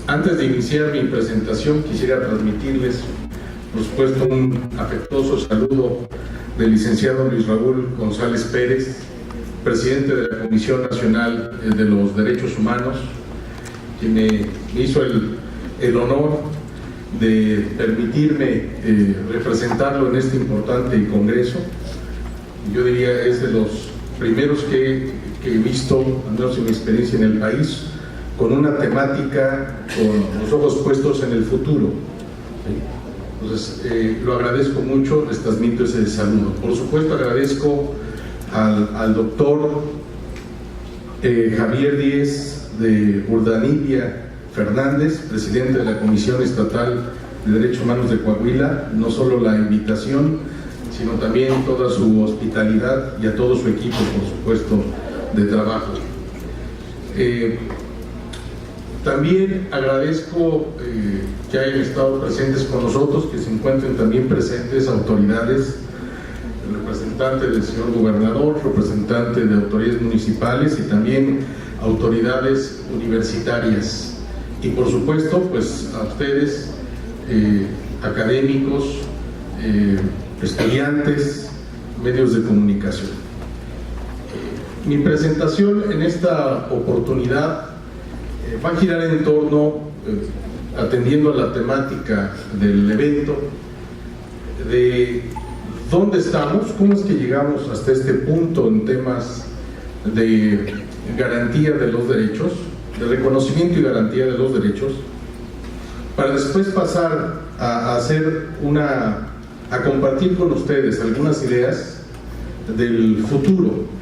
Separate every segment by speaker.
Speaker 1: Antes de iniciar mi presentación, quisiera transmitirles, por supuesto, un afectuoso saludo del licenciado Luis Raúl González Pérez, presidente de la Comisión Nacional de los Derechos Humanos, quien me hizo el honor de permitirme representarlo en este importante congreso. Yo diría es de los primeros que he visto, al menos en mi experiencia en el país, con una temática con los ojos puestos en el futuro. Entonces, lo agradezco mucho, les transmito ese saludo. Por supuesto, agradezco al doctor Javier Díez de Urdanibia Fernández, presidente de la Comisión Estatal de Derechos Humanos de Coahuila, no solo la invitación, sino también toda su hospitalidad, y a todo su equipo, por supuesto, de trabajo. También agradezco que hayan estado presentes con nosotros, que se encuentren también presentes autoridades, el representante del señor gobernador, representante de autoridades municipales y también autoridades universitarias. Y por supuesto, pues a ustedes, académicos, estudiantes, medios de comunicación. Mi presentación en esta oportunidad va a girar en torno, atendiendo a la temática del evento, de dónde estamos, cómo es que llegamos hasta este punto en temas de garantía de los derechos, de reconocimiento y garantía de los derechos, para después pasar a compartir con ustedes algunas ideas del futuro.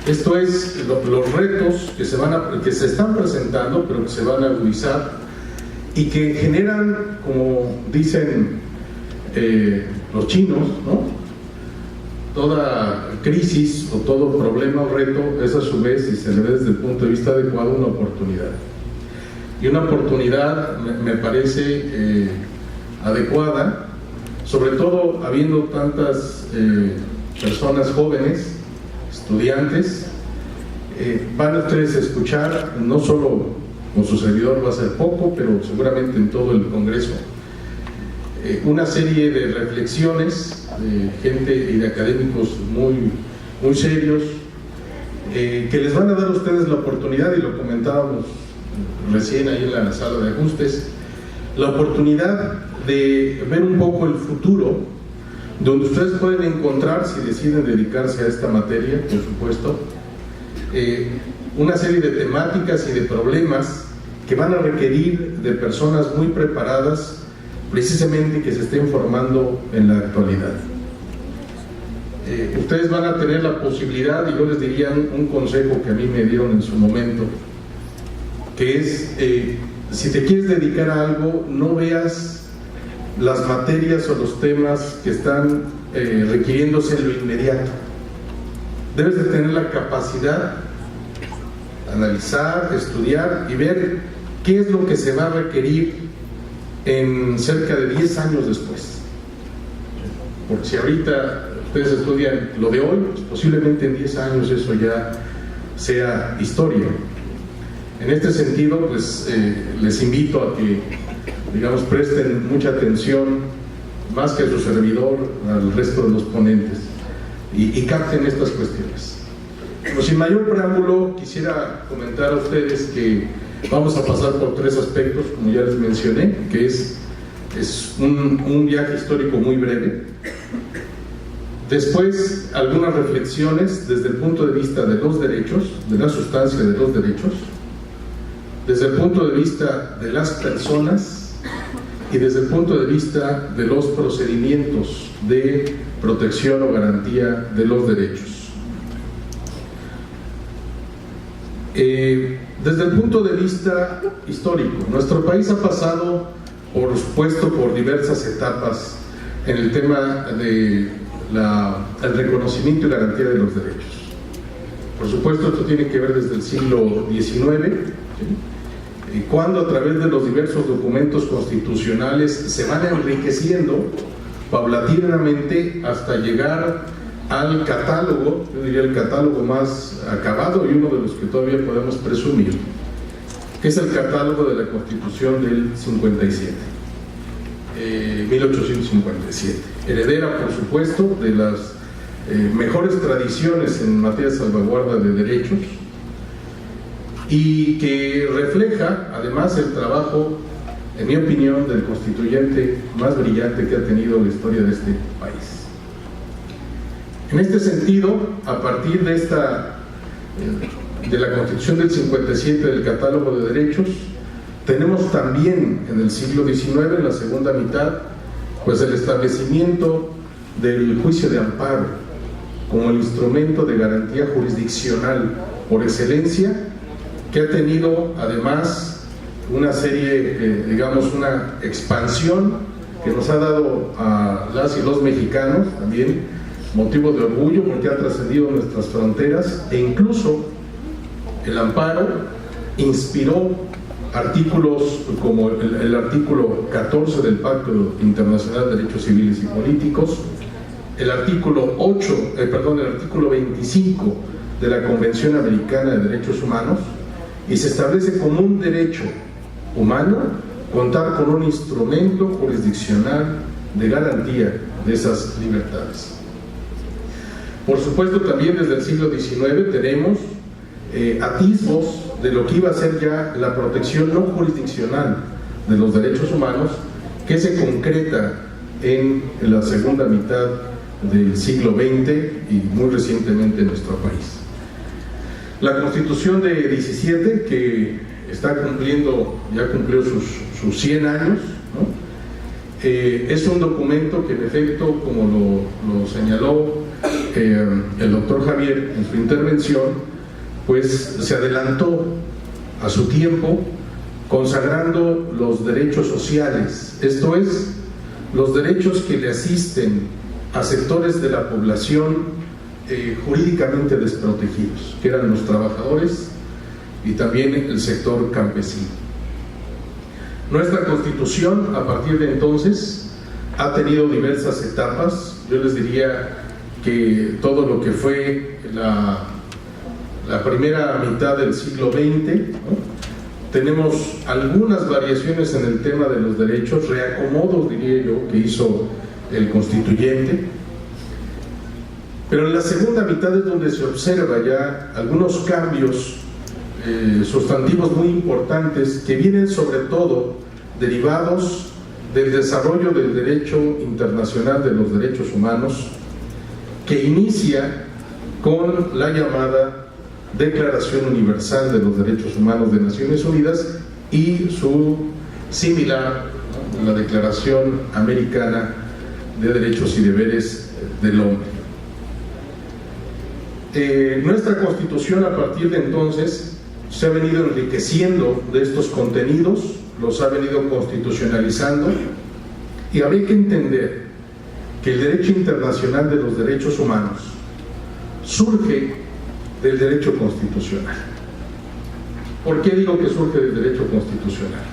Speaker 1: Esto es los retos que se están presentando, pero que se van a agudizar y que generan, como dicen los chinos, ¿no? Toda crisis o todo problema o reto es a su vez, si se le ve desde el punto de vista adecuado, una oportunidad. Y una oportunidad me parece adecuada, sobre todo habiendo tantas personas jóvenes, estudiantes. Van ustedes a escuchar, no solo con su servidor va a ser poco, pero seguramente en todo el Congreso, una serie de reflexiones de gente y de académicos muy serios, que les van a dar a ustedes la oportunidad, y lo comentábamos recién ahí en la sala de ajustes, la oportunidad de ver un poco el futuro, donde ustedes pueden encontrar, si deciden dedicarse a esta materia, por supuesto, una serie de temáticas y de problemas que van a requerir de personas muy preparadas, precisamente que se estén formando en la actualidad. Ustedes van a tener la posibilidad, y yo les diría un consejo que a mí me dieron en su momento, que es, si te quieres dedicar a algo, no veas las materias o los temas que están requiriéndose en lo inmediato. Debes de tener la capacidad de analizar, estudiar y ver qué es lo que se va a requerir en cerca de 10 años después. Porque si ahorita ustedes estudian lo de hoy, pues posiblemente en 10 años eso ya sea historia. En este sentido, pues les invito a que, digamos, presten mucha atención, más que a su servidor, al resto de los ponentes, y capten estas cuestiones. Pero sin mayor preámbulo, quisiera comentar a ustedes que vamos a pasar por 3 aspectos, como ya les mencioné, que es un viaje histórico muy breve. Después, algunas reflexiones desde el punto de vista de los derechos, de la sustancia de los derechos, desde el punto de vista de las personas y desde el punto de vista de los procedimientos de protección o garantía de los derechos. Desde el punto de vista histórico, nuestro país ha pasado, por supuesto, por diversas etapas en el tema del reconocimiento y garantía de los derechos. Por supuesto, esto tiene que ver desde el siglo XIX, cuando a través de los diversos documentos constitucionales se van enriqueciendo paulatinamente hasta llegar al catálogo, yo diría el catálogo más acabado y uno de los que todavía podemos presumir, que es el catálogo de la Constitución del 57, 1857, heredera, por supuesto, de las mejores tradiciones en materia de salvaguarda de derechos, y que refleja además el trabajo, en mi opinión, del constituyente más brillante que ha tenido la historia de este país. En este sentido, a partir de de la Constitución del 57, del catálogo de derechos, tenemos también en el siglo XIX, en la segunda mitad, pues el establecimiento del juicio de amparo como el instrumento de garantía jurisdiccional por excelencia, que ha tenido además una serie, digamos, una expansión que nos ha dado a las y los mexicanos también motivo de orgullo, porque ha trascendido nuestras fronteras, e incluso el amparo inspiró artículos como el artículo 14 del Pacto Internacional de Derechos Civiles y Políticos, el artículo 25 de la Convención Americana de Derechos Humanos, y se establece como un derecho humano contar con un instrumento jurisdiccional de garantía de esas libertades. Por supuesto, también desde el siglo XIX tenemos atisbos de lo que iba a ser ya la protección no jurisdiccional de los derechos humanos, que se concreta en la segunda mitad del siglo XX y muy recientemente en nuestro país. La Constitución de 17, que está ya cumplió sus 100 años, ¿no? Es un documento que en efecto, como lo señaló el doctor Javier en su intervención, pues se adelantó a su tiempo, consagrando los derechos sociales, esto es, los derechos que le asisten a sectores de la población jurídicamente desprotegidos, que eran los trabajadores y también el sector campesino. Nuestra Constitución, a partir de entonces, ha tenido diversas etapas. Yo les diría que todo lo que fue la primera mitad del siglo XX, ¿no? Tenemos algunas variaciones en el tema de los derechos, reacomodos, diría yo, que hizo el constituyente, pero en la segunda mitad es donde se observa ya algunos cambios sustantivos muy importantes que vienen sobre todo derivados del desarrollo del derecho internacional de los derechos humanos, que inicia con la llamada Declaración Universal de los Derechos Humanos de Naciones Unidas y su similar, ¿no?, la Declaración Americana de Derechos y Deberes del Hombre. Nuestra Constitución, a partir de entonces, se ha venido enriqueciendo de estos contenidos, los ha venido constitucionalizando, y habría que entender que el derecho internacional de los derechos humanos surge del derecho constitucional. ¿Por qué digo que surge del derecho constitucional?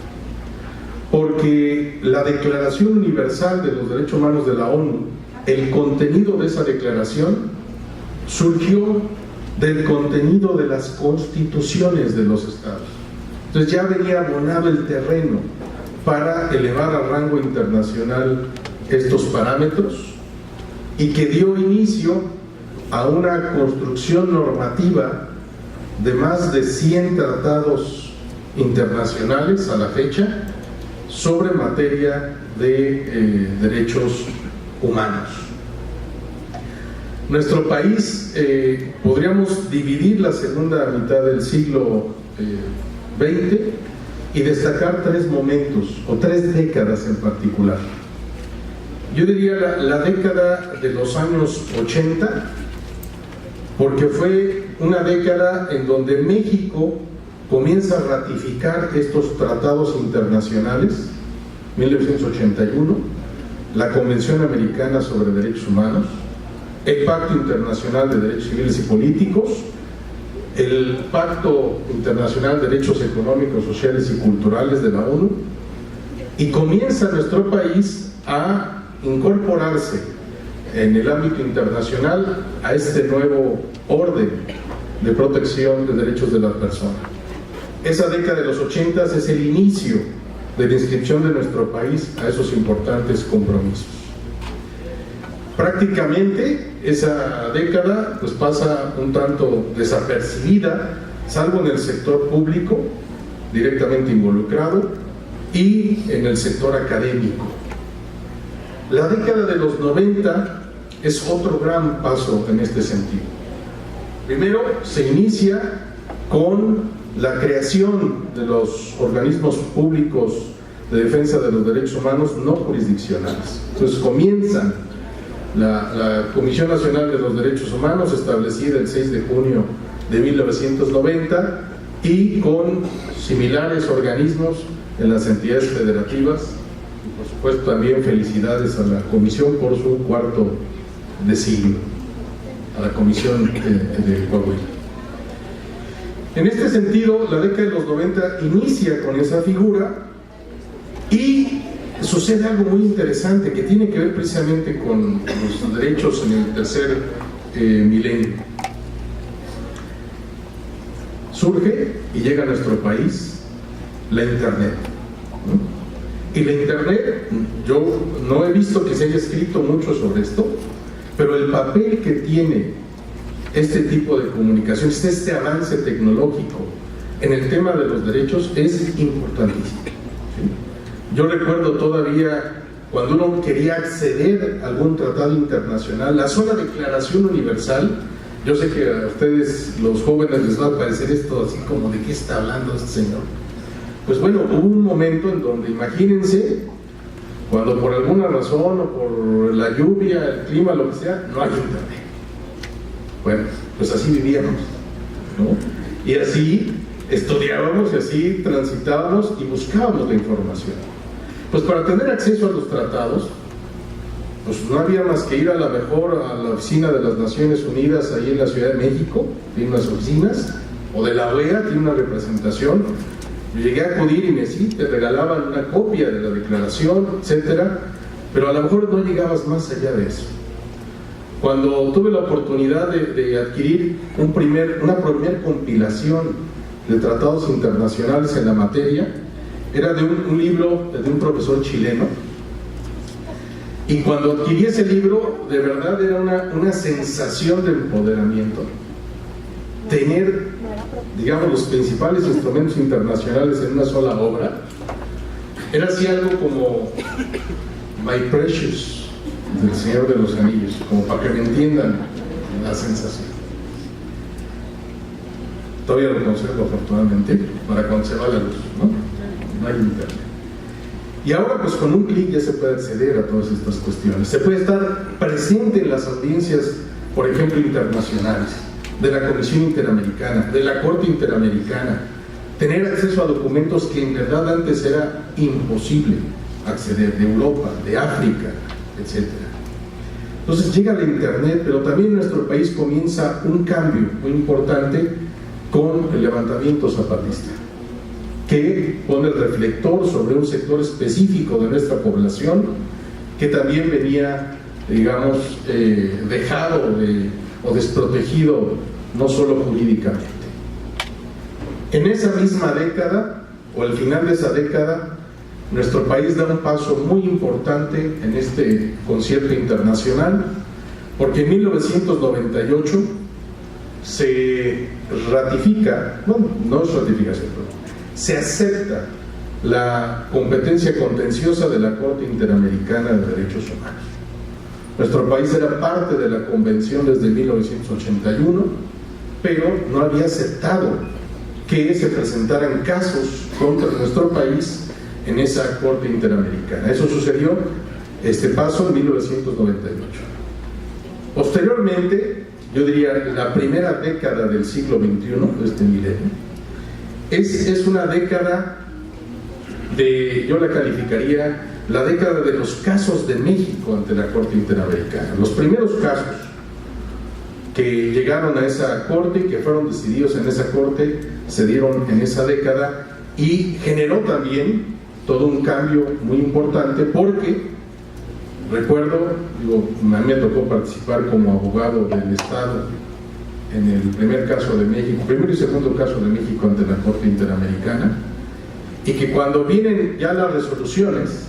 Speaker 1: Porque la Declaración Universal de los Derechos Humanos de la ONU, el contenido de esa declaración surgió del contenido de las constituciones de los estados. Entonces ya venía abonado el terreno para elevar al rango internacional estos parámetros, y que dio inicio a una construcción normativa de más de 100 tratados internacionales a la fecha sobre materia de derechos humanos. Nuestro país, podríamos dividir la segunda mitad del siglo XX y destacar tres momentos o tres décadas en particular. Yo diría la década de los años 80, porque fue una década en donde México comienza a ratificar estos tratados internacionales, 1981, la Convención Americana sobre Derechos Humanos, el Pacto Internacional de Derechos Civiles y Políticos, el Pacto Internacional de Derechos Económicos, Sociales y Culturales de la ONU, y comienza nuestro país a incorporarse en el ámbito internacional a este nuevo orden de protección de derechos de la persona. esa década de los 80 es el inicio de la inscripción de nuestro país a esos importantes compromisos. Prácticamente esa década pues pasa un tanto desapercibida, salvo en el sector público directamente involucrado y en el sector académico. La década de los 90 es otro gran paso en este sentido. Primero se inicia con la creación de los organismos públicos de defensa de los derechos humanos no jurisdiccionales. Entonces comienzan la Comisión Nacional de los Derechos Humanos, establecida el 6 de junio de 1990, y con similares organismos en las entidades federativas. Y por supuesto también felicidades a la Comisión por su cuarto de siglo, a la Comisión de Coahuila. En este sentido, la década de los 90 inicia con esa figura y sucede algo muy interesante que tiene que ver precisamente con los derechos en el tercer milenio. Surge y llega a nuestro país la Internet, ¿no? Y la Internet, yo no he visto que se haya escrito mucho sobre esto, pero el papel que tiene este tipo de comunicaciones, este avance tecnológico en el tema de los derechos es importantísimo. ¿Sí? Yo recuerdo todavía cuando uno quería acceder a algún tratado internacional, la sola Declaración Universal. Yo sé que a ustedes, los jóvenes, les va a parecer esto así como de qué está hablando este señor. Pues bueno, hubo un momento en donde, imagínense, cuando por alguna razón o por la lluvia, el clima, lo que sea, no hay internet. Bueno, pues así vivíamos, ¿no? Y así estudiábamos, y así transitábamos y buscábamos la información. Pues para tener acceso a los tratados, pues no había más que ir a la mejor a la oficina de las Naciones Unidas ahí en la Ciudad de México, tiene unas oficinas, o de la OEA, tiene una representación. Yo llegué a acudir y me sí, te regalaban una copia de la declaración, etcétera, pero a lo mejor no llegabas más allá de eso. Cuando tuve la oportunidad de adquirir una primera compilación de tratados internacionales en la materia, era de un libro de un profesor chileno. Y cuando adquirí ese libro, de verdad era una sensación de empoderamiento. Tener, digamos, los principales instrumentos internacionales en una sola obra, era así algo como My Precious, del Señor de los Anillos, como para que me entiendan la sensación. Todavía lo conservo, afortunadamente, para cuando se va la luz, ¿no? No hay internet. Y ahora pues con un clic ya se puede acceder a todas estas cuestiones. Se puede estar presente en las audiencias, por ejemplo, internacionales, de la Comisión Interamericana, de la Corte Interamericana, tener acceso a documentos que en verdad antes era imposible acceder, de Europa, de África, etc. Entonces llega la Internet, pero también en nuestro país comienza un cambio muy importante con el levantamiento zapatista, que pone el reflector sobre un sector específico de nuestra población que también venía, digamos, dejado o desprotegido, no solo jurídicamente. En esa misma década, o al final de esa década, nuestro país da un paso muy importante en este concierto internacional, porque en 1998 se ratifica, bueno, no es ratificación, pero se acepta la competencia contenciosa de la Corte Interamericana de Derechos Humanos. Nuestro país era parte de la convención desde 1981, pero no había aceptado que se presentaran casos contra nuestro país en esa Corte Interamericana. Eso sucedió, este paso, en 1998. Posteriormente, yo diría, la primera década del siglo XXI, de este milenio, es una década yo la calificaría la década de los casos de México ante la Corte Interamericana. Los primeros casos que llegaron a esa Corte y que fueron decididos en esa Corte se dieron en esa década, y generó también todo un cambio muy importante, porque recuerdo, a mí me tocó participar como abogado del Estado en el primer caso de México, primero y segundo caso de México ante la Corte Interamericana, y que cuando vienen ya las resoluciones,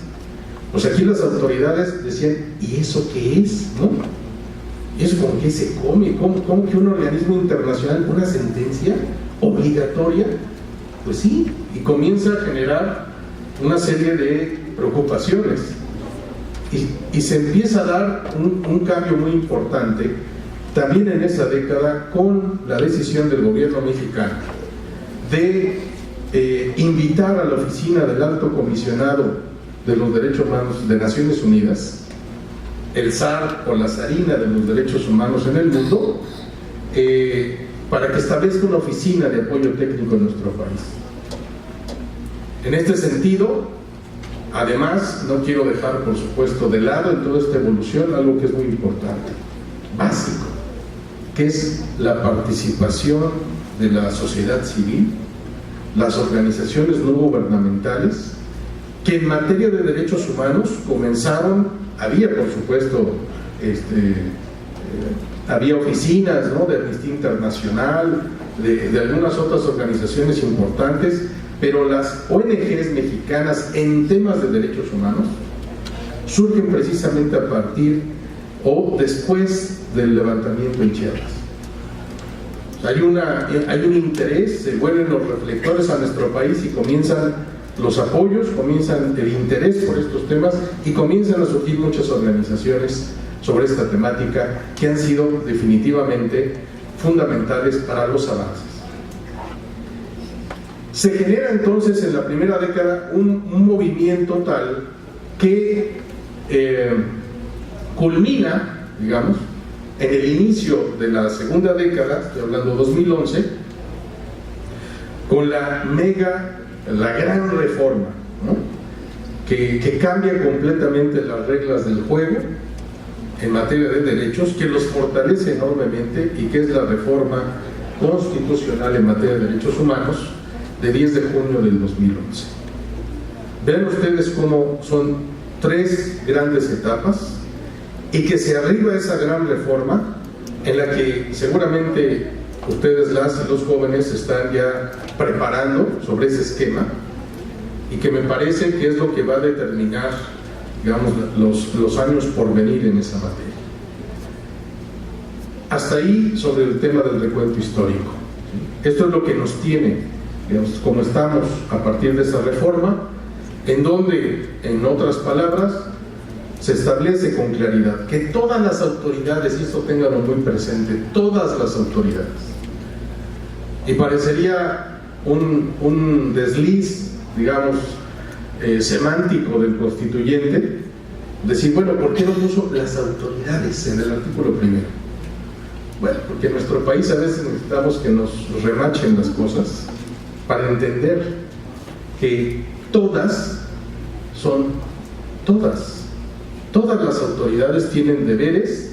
Speaker 1: pues aquí las autoridades decían, ¿y eso qué es? ¿No? ¿Eso con qué se come? ¿Cómo que un organismo internacional, una sentencia obligatoria? Pues sí, y comienza a generar una serie de preocupaciones. Y se empieza a dar un cambio muy importante también en esa década con la decisión del gobierno mexicano de invitar a la oficina del Alto Comisionado de los Derechos Humanos de Naciones Unidas, el zar o la zarina de los derechos humanos en el mundo, para que establezca una oficina de apoyo técnico en nuestro país. En este sentido, además, no quiero dejar, por supuesto, de lado en toda esta evolución algo que es muy importante, básico, que es la participación de la sociedad civil, las organizaciones no gubernamentales, que en materia de derechos humanos comenzaron, había por supuesto, había oficinas, ¿no?, de Amnistía Internacional, de algunas otras organizaciones importantes, pero las ONGs mexicanas en temas de derechos humanos surgen precisamente a partir o después del levantamiento en Chiapas. Hay un interés, se vuelven los reflectores a nuestro país y comienzan los apoyos, comienzan el interés por estos temas y comienzan a surgir muchas organizaciones sobre esta temática que han sido definitivamente fundamentales para los avances. Se genera entonces en la primera década un movimiento tal que culmina, digamos, en el inicio de la segunda década, estoy hablando de 2011, con la gran reforma, ¿no?, que cambia completamente las reglas del juego en materia de derechos, que los fortalece enormemente y que es la reforma constitucional en materia de derechos humanos de 10 de junio del 2011. Vean ustedes cómo son tres grandes etapas y que se arriba esa gran reforma en la que seguramente ustedes, las y los jóvenes, están ya preparando sobre ese esquema y que me parece que es lo que va a determinar, digamos, los años por venir en esa materia. Hasta ahí sobre el tema del recuento histórico. Esto es lo que nos tiene, digamos, como estamos a partir de esa reforma, en donde, en otras palabras, se establece con claridad que todas las autoridades, y esto ténganlo muy presente, todas las autoridades, y parecería un desliz, digamos, semántico del constituyente, decir, bueno, ¿por qué no puso las autoridades en el artículo primero? Bueno, porque en nuestro país a veces necesitamos que nos remachen las cosas para entender que todas las autoridades tienen deberes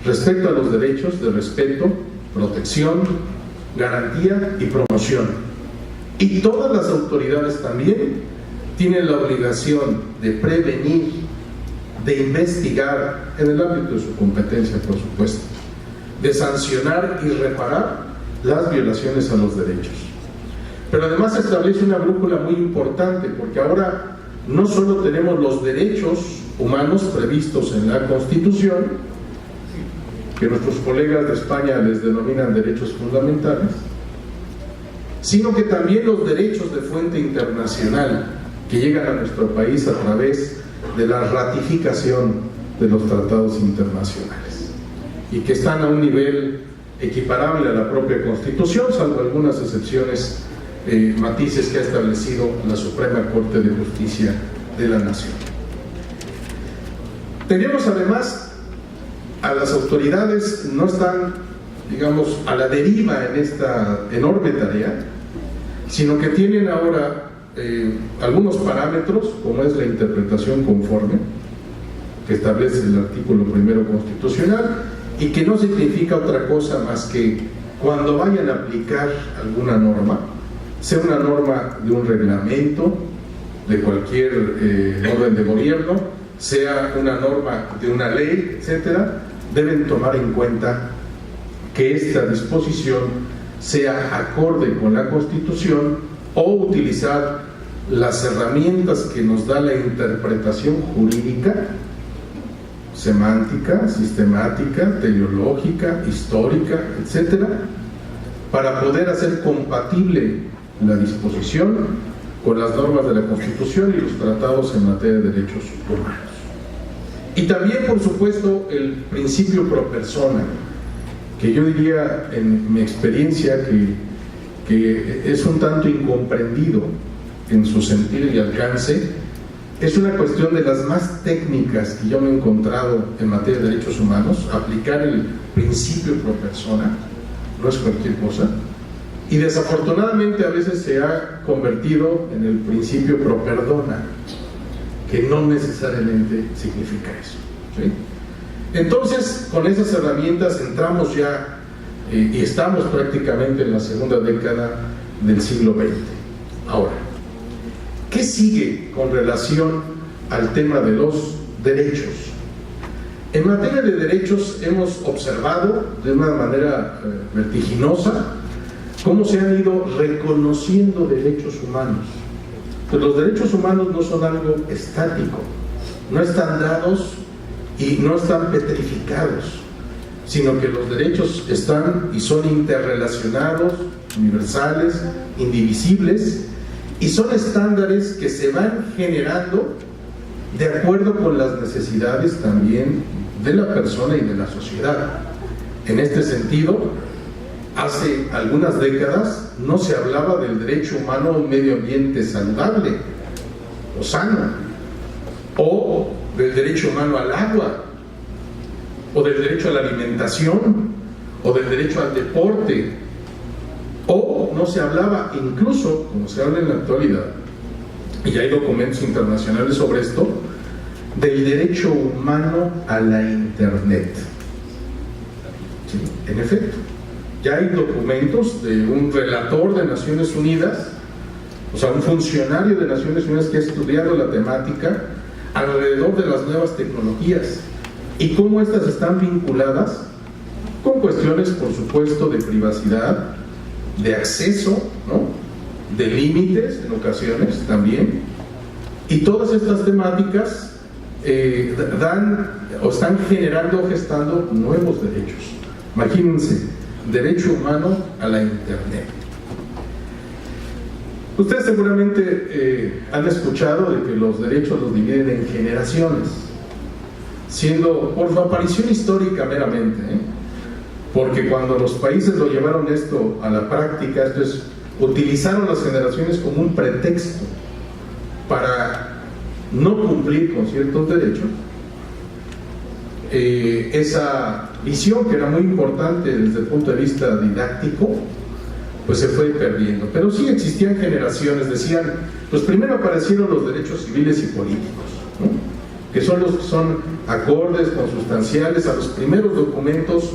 Speaker 1: respecto a los derechos de respeto, protección, garantía y promoción. Y todas las autoridades también tienen la obligación de prevenir, de investigar, en el ámbito de su competencia, por supuesto, de sancionar y reparar las violaciones a los derechos. Pero además establece una brújula muy importante, porque ahora no solo tenemos los derechos humanos previstos en la Constitución, que nuestros colegas de España les denominan derechos fundamentales, sino que también los derechos de fuente internacional que llegan a nuestro país a través de la ratificación de los tratados internacionales y que están a un nivel equiparable a la propia Constitución, salvo algunas excepciones, matices que ha establecido la Suprema Corte de Justicia de la Nación. Tenemos además a las autoridades, no están, digamos, a la deriva en esta enorme tarea, sino que tienen ahora algunos parámetros, como es la interpretación conforme, que establece el artículo primero constitucional, y que no significa otra cosa más que cuando vayan a aplicar alguna norma, sea una norma de un reglamento, de cualquier orden de gobierno, sea una norma de una ley, etcétera, deben tomar en cuenta que esta disposición sea acorde con la Constitución o utilizar las herramientas que nos da la interpretación jurídica, semántica, sistemática, teleológica, histórica, etcétera, para poder hacer compatible la disposición con las normas de la Constitución y los tratados en materia de derechos humanos. Y también, por supuesto, el principio pro persona, que yo diría en mi experiencia que es un tanto incomprendido en su sentido y alcance. Es una cuestión de las más técnicas que yo me he encontrado en materia de derechos humanos. Aplicar el principio pro persona no es cualquier cosa, y desafortunadamente a veces se ha convertido en el principio pro perdona, que no necesariamente significa eso, ¿sí? Entonces, con esas herramientas entramos ya y estamos prácticamente en la segunda década del siglo XX. Ahora, ¿qué sigue con relación al tema de los derechos? En materia de derechos hemos observado de una manera vertiginosa cómo se han ido reconociendo derechos humanos. Pues los derechos humanos no son algo estático, no están dados y no están petrificados, sino que los derechos están y son interrelacionados, universales, indivisibles, y son estándares que se van generando de acuerdo con las necesidades también de la persona y de la sociedad. En este sentido, hace algunas décadas no se hablaba del derecho humano a un medio ambiente saludable o sano, o del derecho humano al agua, o del derecho a la alimentación, o del derecho al deporte, o no se hablaba incluso, como se habla en la actualidad, y hay documentos internacionales sobre esto, del derecho humano a la Internet. ¿Sí? En efecto, ya hay documentos de un relator de Naciones Unidas, o sea, un funcionario de Naciones Unidas que ha estudiado la temática alrededor de las nuevas tecnologías y cómo estas están vinculadas con cuestiones, por supuesto, de privacidad, de acceso, ¿no?, de límites en ocasiones también, y todas estas temáticas dan o están generando o gestando nuevos derechos. Imagínense, derecho humano a la Internet. Ustedes seguramente han escuchado de que los derechos los dividen en generaciones, siendo por su aparición histórica meramente, porque cuando los países lo llevaron esto a la práctica, esto es, utilizaron las generaciones como un pretexto para no cumplir con ciertos derechos, esa visión que era muy importante desde el punto de vista didáctico, pues se fue perdiendo. Pero sí existían generaciones, decían, pues primero aparecieron los derechos civiles y políticos, ¿no?, que son los que son acordes, consustanciales a los primeros documentos,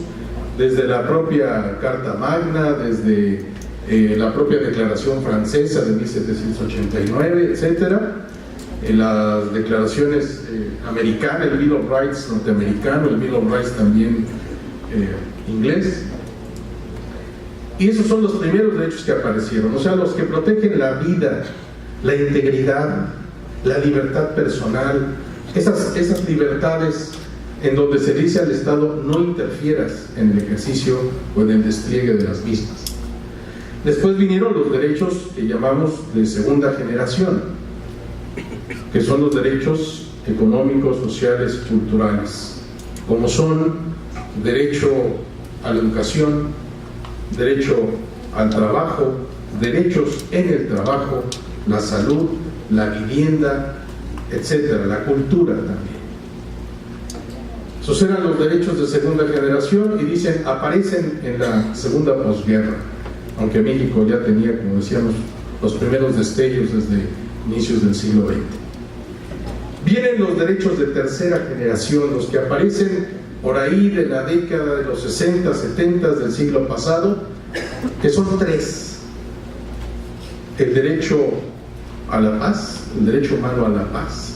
Speaker 1: desde la propia Carta Magna, desde la propia Declaración Francesa de 1789, etcétera, las declaraciones americanas, el Bill of Rights norteamericano, el Bill of Rights también inglés. Y esos son los primeros derechos que aparecieron, o sea, los que protegen la vida, la integridad, la libertad personal, esas libertades en donde se dice al Estado no interfieras en el ejercicio o en el despliegue de las mismas. Después vinieron los derechos que llamamos de segunda generación, que son los derechos económicos, sociales, culturales, como son derecho a la educación, derecho al trabajo, derechos en el trabajo, la salud, la vivienda, etcétera, la cultura también. Esos eran los derechos de segunda generación y dicen, aparecen en la segunda posguerra, aunque México ya tenía, como decíamos, los primeros destellos desde inicios del siglo XX. Vienen los derechos de tercera generación, los que aparecen por ahí de la década de los 60, 70 del siglo pasado, que son tres: el derecho a la paz, el derecho humano a la paz,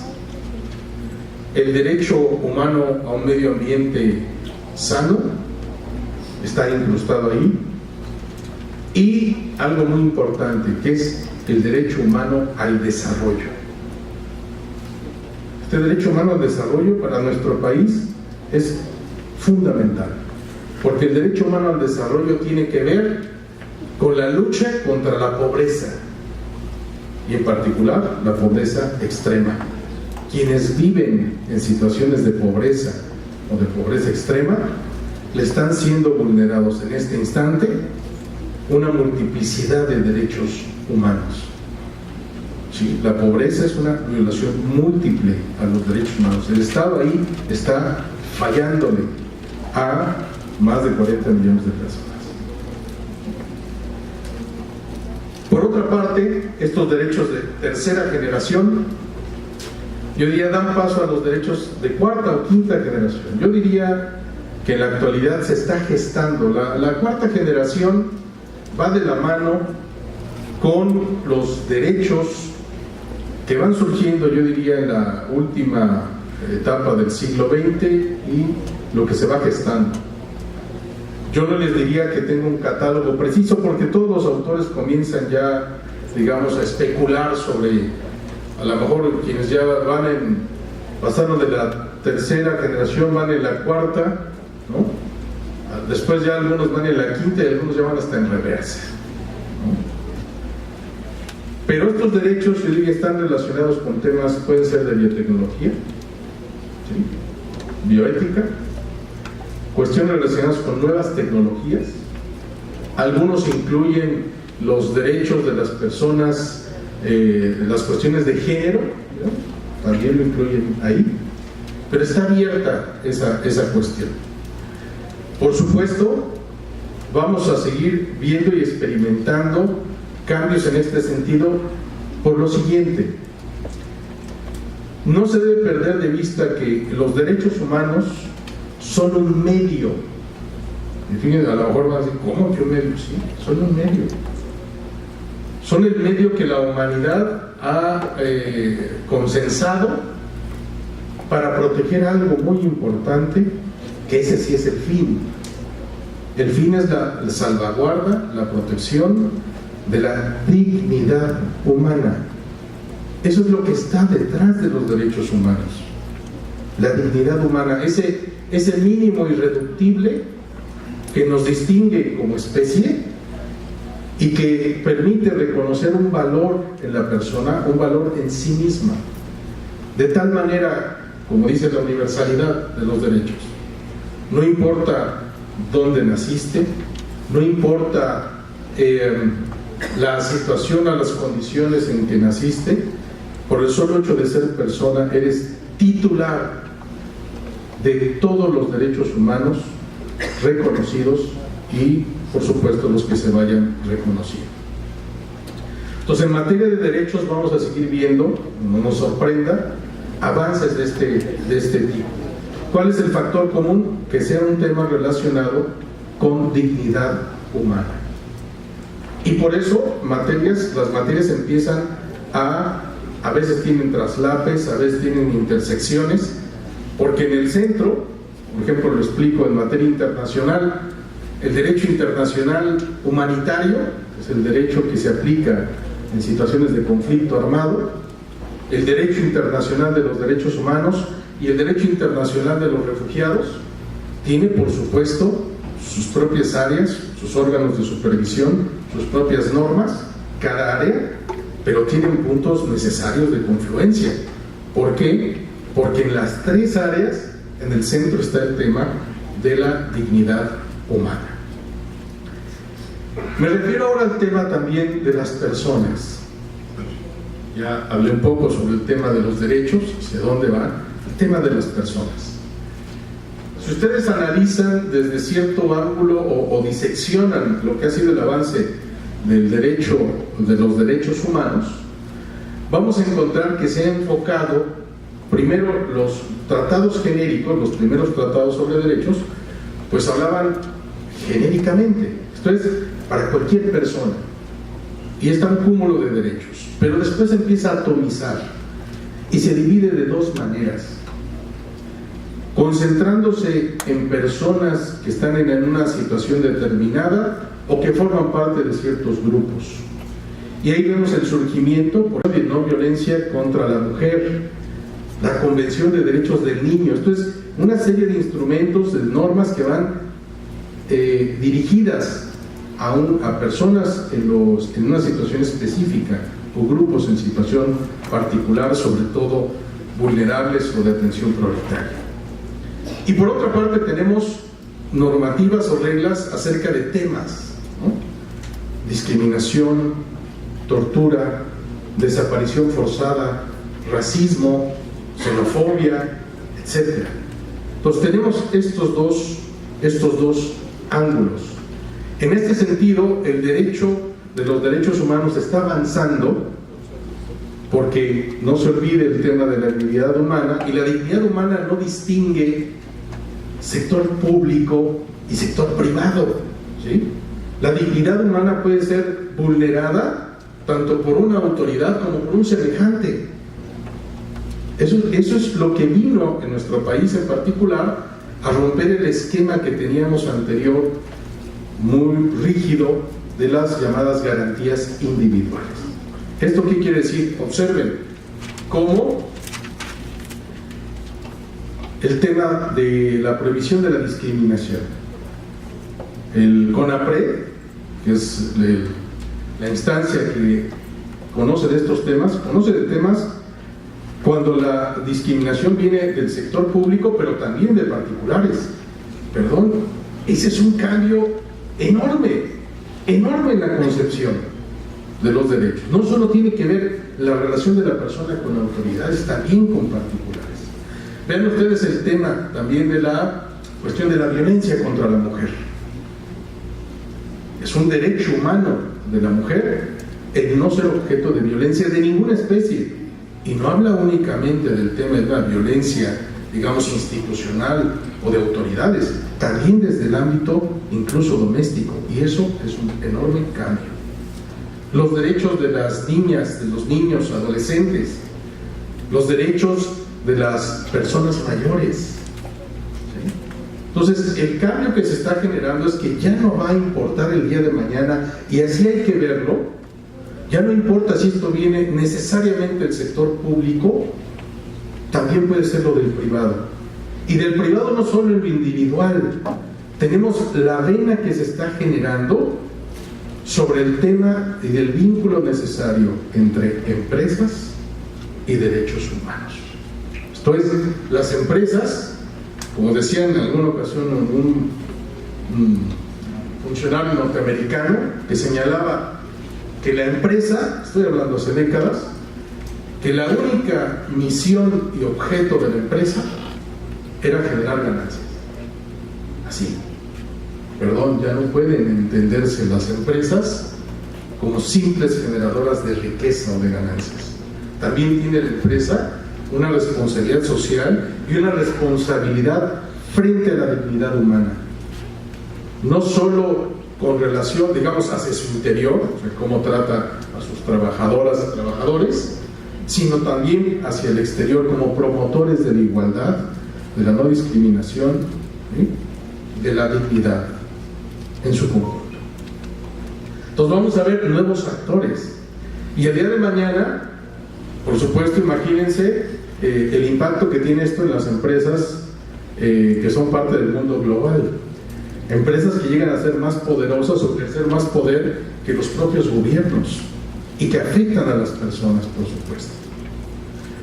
Speaker 1: el derecho humano a un medio ambiente sano, está incrustado ahí. Y algo muy importante, que es el derecho humano al desarrollo. Este derecho humano al desarrollo para nuestro país es fundamental, porque el derecho humano al desarrollo tiene que ver con la lucha contra la pobreza, y en particular la pobreza extrema. Quienes viven en situaciones de pobreza o de pobreza extrema le están siendo vulnerados en este instante una multiplicidad de derechos humanos. Sí, la pobreza es una violación múltiple a los derechos humanos. El Estado ahí está fallándole a más de 40 millones de personas. Por otra parte, estos derechos de tercera generación, yo diría, dan paso a los derechos de cuarta o quinta generación. Yo diría que en la actualidad se está gestando. La cuarta generación va de la mano con los derechos que van surgiendo, yo diría, en la última etapa del siglo XX y lo que se va gestando. Yo no les diría que tengo un catálogo preciso, porque todos los autores comienzan ya, digamos, a especular sobre, a lo mejor quienes ya pasaron de la tercera generación, van en la cuarta, ¿no? Después ya algunos van en la quinta y algunos ya van hasta en reversa, ¿no? Pero estos derechos, yo diría, están relacionados con temas, pueden ser de biotecnología, ¿sí?, bioética, cuestiones relacionadas con nuevas tecnologías. Algunos incluyen los derechos de las personas, las cuestiones de género, ¿no?, también lo incluyen ahí, pero está abierta esa cuestión. Por supuesto, vamos a seguir viendo y experimentando cambios en este sentido por lo siguiente: no se debe perder de vista que los derechos humanos son un medio. Y fíjense, a lo mejor van a decir, ¿cómo que un medio? Sí, son un medio. Son el medio que la humanidad ha consensado para proteger algo muy importante, que ese sí es el fin. El fin es la salvaguarda, la protección de la dignidad humana. Eso es lo que está detrás de los derechos humanos. La dignidad humana, ese mínimo irreductible que nos distingue como especie y que permite reconocer un valor en la persona, un valor en sí misma. De tal manera, como dice la universalidad de los derechos, no importa dónde naciste, no importa la situación o las condiciones en que naciste, por el solo hecho de ser persona, eres titular de todos los derechos humanos reconocidos y, por supuesto, los que se vayan reconociendo. Entonces, en materia de derechos vamos a seguir viendo, no nos sorprenda, avances de este tipo. ¿Cuál es el factor común? Que sea un tema relacionado con dignidad humana. Y por eso las materias empiezan a veces tienen traslapes, a veces tienen intersecciones, porque en el centro, por ejemplo, lo explico en materia internacional, el derecho internacional humanitario, que es el derecho que se aplica en situaciones de conflicto armado, el derecho internacional de los derechos humanos y el derecho internacional de los refugiados, tiene, por supuesto, sus propias áreas, sus órganos de supervisión, sus propias normas, cada área, pero tienen puntos necesarios de confluencia. ¿Por qué? Porque en las tres áreas, en el centro está el tema de la dignidad humana. Me refiero ahora al tema también de las personas. Ya hablé un poco sobre el tema de los derechos, hacia dónde van, el tema de las personas. Si ustedes analizan desde cierto ángulo o diseccionan lo que ha sido el avance del derecho, de los derechos humanos, vamos a encontrar que se ha enfocado primero los tratados genéricos, los primeros tratados sobre derechos, pues hablaban genéricamente, esto es para cualquier persona, y está un cúmulo de derechos, pero después empieza a atomizar y se divide de dos maneras: concentrándose en personas que están en una situación determinada o que forman parte de ciertos grupos. Y ahí vemos el surgimiento por de no violencia contra la mujer, la Convención de Derechos del Niño. Esto es una serie de instrumentos, de normas que van dirigidas a personas en una situación específica o grupos en situación particular, sobre todo vulnerables o de atención prioritaria. Y por otra parte tenemos normativas o reglas acerca de temas, ¿no? Discriminación, tortura, desaparición forzada, racismo, xenofobia, etc. Entonces tenemos estos dos ángulos. En este sentido, el derecho de los derechos humanos está avanzando, porque no se olvide el tema de la dignidad humana, y la dignidad humana no distingue sector público y sector privado, ¿sí? La dignidad humana puede ser vulnerada tanto por una autoridad como por un semejante. Eso es lo que vino en nuestro país en particular a romper el esquema que teníamos anterior, muy rígido, de las llamadas garantías individuales. ¿Esto qué quiere decir? Observen cómo el tema de la prohibición de la discriminación, el CONAPRED, que es la instancia que conoce de estos temas, conoce de temas cuando la discriminación viene del sector público, pero también de particulares. Perdón, ese es un cambio enorme en la concepción de los derechos. No solo tiene que ver la relación de la persona con autoridades, también con particulares. Vean ustedes el tema también de la cuestión de la violencia contra la mujer. Es un derecho humano de la mujer el no ser objeto de violencia de ninguna especie. Y no habla únicamente del tema de la violencia, digamos, institucional o de autoridades, también desde el ámbito incluso doméstico. Y eso es un enorme cambio. Los derechos de las niñas, de los niños, adolescentes, los derechos de las personas mayores. ¿Sí? Entonces, el cambio que se está generando es que ya no va a importar el día de mañana, y así hay que verlo. Ya no importa si esto viene necesariamente del sector público, también puede ser lo del privado. Y del privado no solo en lo individual, tenemos la vena que se está generando sobre el tema y del vínculo necesario entre empresas y derechos humanos. Esto es, las empresas, como decía en alguna ocasión un funcionario norteamericano que señalaba que la empresa, estoy hablando hace décadas, que la única misión y objeto de la empresa era generar ganancias. Así. Perdón, ya no pueden entenderse las empresas como simples generadoras de riqueza o de ganancias. También tiene la empresa una responsabilidad social y una responsabilidad frente a la dignidad humana. No solo con relación, digamos, hacia su interior, o sea, cómo trata a sus trabajadoras y trabajadores, sino también hacia el exterior como promotores de la igualdad, de la no discriminación, ¿sí? De la dignidad en su conjunto. Entonces vamos a ver nuevos actores, y el día de mañana, por supuesto, imagínense el impacto que tiene esto en las empresas que son parte del mundo global. Empresas que llegan a ser más poderosas o ejercer más poder que los propios gobiernos y que afectan a las personas, por supuesto.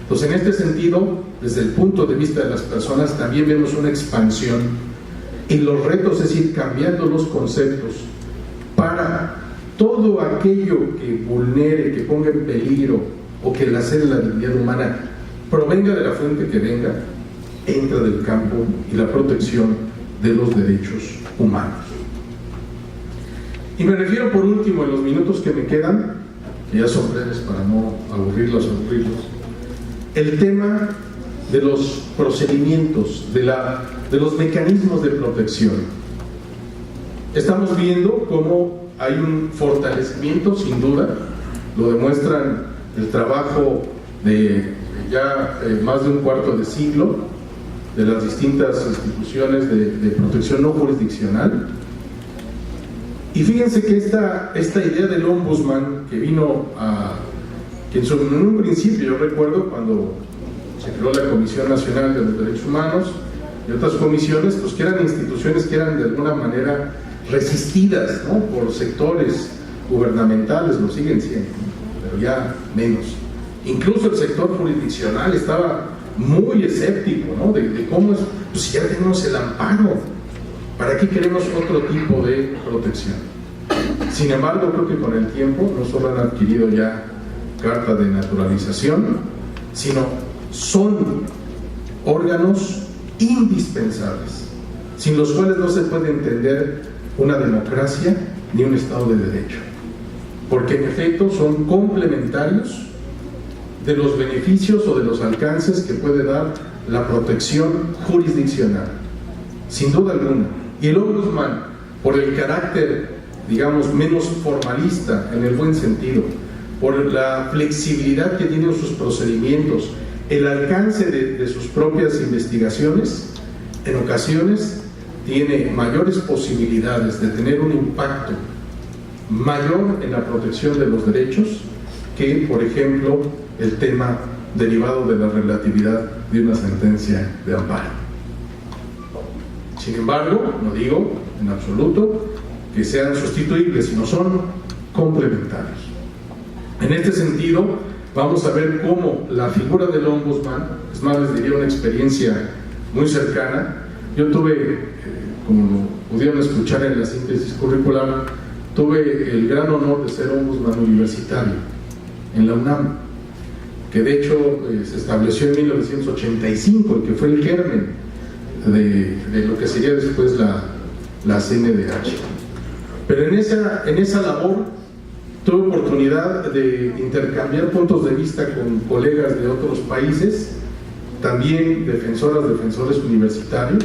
Speaker 1: Entonces, en este sentido, desde el punto de vista de las personas, también vemos una expansión, y los retos es ir cambiando los conceptos para todo aquello que vulnere, que ponga en peligro o que lacere la dignidad humana, provenga de la fuente que venga, entra del campo y la protección de los derechos humanos. Y me refiero por último, en los minutos que me quedan, que ya son breves para no aburrirlos, el tema de los procedimientos, de los mecanismos de protección. Estamos viendo cómo hay un fortalecimiento, sin duda, lo demuestran el trabajo de ya más de un cuarto de siglo de las distintas instituciones de protección no jurisdiccional. Y fíjense que esta idea del ombudsman que vino que en un principio, yo recuerdo cuando se creó la Comisión Nacional de los Derechos Humanos y otras comisiones, pues que eran instituciones que eran de alguna manera resistidas, ¿no?, por sectores gubernamentales, lo siguen siendo, pero ya menos. Incluso el sector jurisdiccional estaba muy escéptico, ¿no?, de cómo es, pues si ya tenemos el amparo, ¿para qué queremos otro tipo de protección? Sin embargo, creo que con el tiempo no solo han adquirido ya carta de naturalización, sino son órganos indispensables, sin los cuales no se puede entender una democracia ni un Estado de Derecho, porque en efecto son complementarios de los beneficios o de los alcances que puede dar la protección jurisdiccional, sin duda alguna. Y el ombudsman, por el carácter, digamos, menos formalista en el buen sentido, por la flexibilidad que tienen sus procedimientos, el alcance de sus propias investigaciones, en ocasiones tiene mayores posibilidades de tener un impacto mayor en la protección de los derechos que, por ejemplo, el tema derivado de la relatividad de una sentencia de amparo. Sin embargo, no digo en absoluto que sean sustituibles, sino son complementarios. En este sentido, vamos a ver cómo la figura del ombudsman, es más, les diría una experiencia muy cercana. Yo tuve, como lo pudieron escuchar en la síntesis curricular, tuve el gran honor de ser ombudsman universitario en la UNAM, que de hecho se estableció en 1985 y que fue el germen de lo que sería después la CNDH. Pero en esa labor tuve oportunidad de intercambiar puntos de vista con colegas de otros países, también defensores universitarios.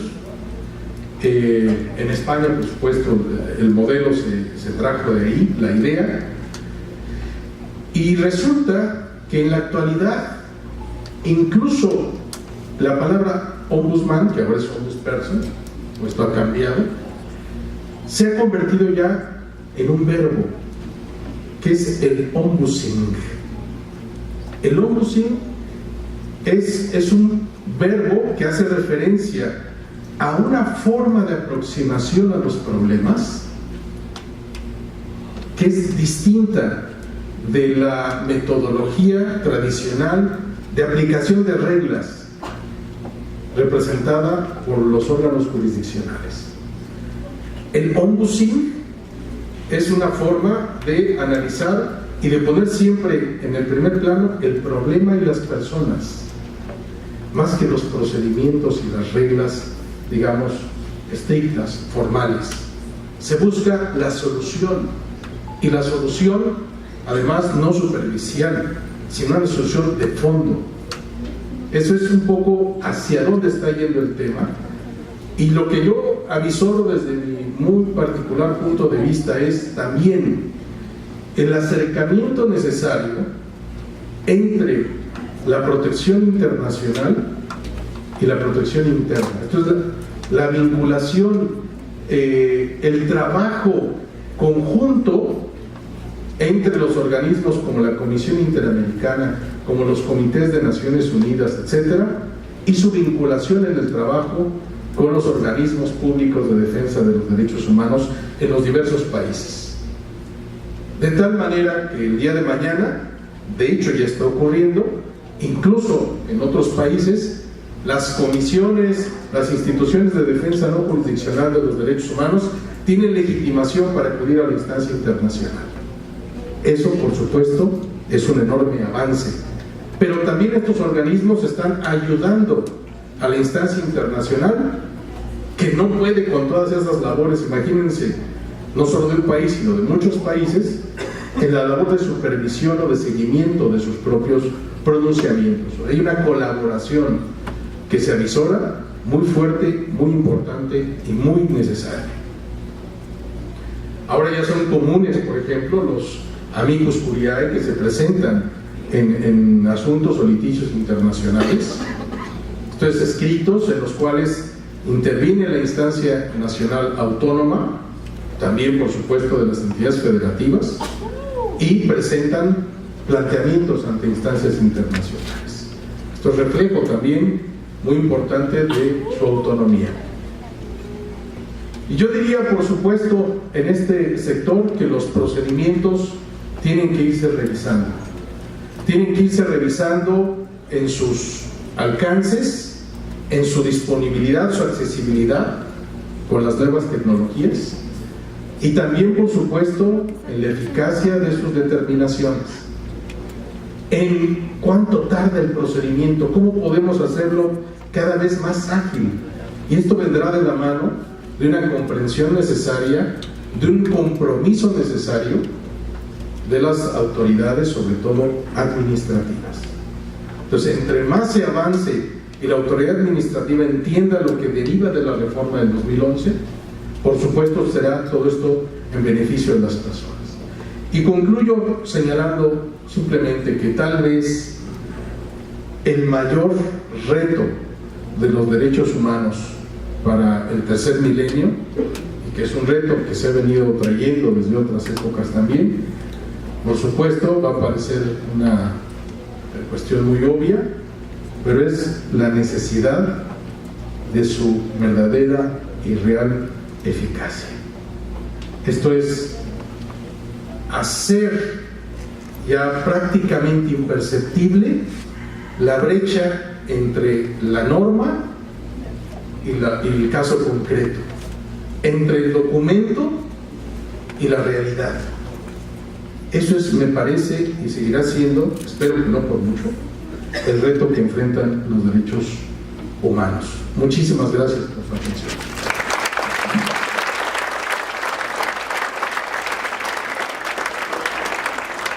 Speaker 1: En España, por supuesto, el modelo se trajo de ahí, la idea, y resulta que en la actualidad, incluso la palabra ombudsman, que ahora es ombudsperson, pues esto ha cambiado, se ha convertido ya en un verbo, que es el ombudsing. El ombudsing es un verbo que hace referencia a una forma de aproximación a los problemas que es distinta de la metodología tradicional de aplicación de reglas representada por los órganos jurisdiccionales. El ombudsing es una forma de analizar y de poner siempre en el primer plano el problema y las personas, más que los procedimientos y las reglas, digamos, estrictas, formales. Se busca la solución, y la solución, además, no superficial, sino una solución de fondo. Eso es un poco hacia dónde está yendo el tema, y lo que yo avisoro desde mi muy particular punto de vista es también el acercamiento necesario entre la protección internacional y la protección interna. Entonces, la vinculación, el trabajo conjunto entre los organismos como la Comisión Interamericana, como los comités de Naciones Unidas, etcétera, y su vinculación en el trabajo con los organismos públicos de defensa de los derechos humanos en los diversos países. De tal manera que el día de mañana, de hecho ya está ocurriendo, incluso en otros países, las comisiones, las instituciones de defensa no jurisdiccional de los derechos humanos tienen legitimación para acudir a la instancia internacional. Eso, por supuesto, es un enorme avance. Pero también estos organismos están ayudando a la instancia internacional, que no puede con todas esas labores, imagínense, no solo de un país, sino de muchos países, en la labor de supervisión o de seguimiento de sus propios pronunciamientos. Hay una colaboración que se avisora muy fuerte, muy importante y muy necesaria. Ahora ya son comunes, por ejemplo, los amicus curiae que se presentan en asuntos o litigios internacionales, Entonces, escritos en los cuales interviene la instancia nacional autónoma, también por supuesto de las entidades federativas, y presentan planteamientos ante instancias internacionales. Esto es reflejo también muy importante de su autonomía. Y yo diría, por supuesto, en este sector que los procedimientos tienen que irse revisando. Tienen que irse revisando en sus alcances, en su disponibilidad, su accesibilidad con las nuevas tecnologías y también, por supuesto, en la eficacia de sus determinaciones. En cuánto tarda el procedimiento, cómo podemos hacerlo cada vez más ágil. Y esto vendrá de la mano de una comprensión necesaria, de un compromiso necesario de las autoridades, sobre todo administrativas. Entonces, entre más se avance y la autoridad administrativa entienda lo que deriva de la reforma del 2011, por supuesto será todo esto en beneficio de las personas. Y concluyo señalando simplemente que tal vez el mayor reto de los derechos humanos para el tercer milenio, y que es un reto que se ha venido trayendo desde otras épocas también, por supuesto va a parecer una cuestión muy obvia, pero es la necesidad de su verdadera y real eficacia. Esto es hacer ya prácticamente imperceptible la brecha entre la norma y el caso concreto, entre el documento y la realidad. Eso es, me parece, y seguirá siendo, espero que no por mucho, el reto que enfrentan los derechos humanos. Muchísimas gracias por su atención.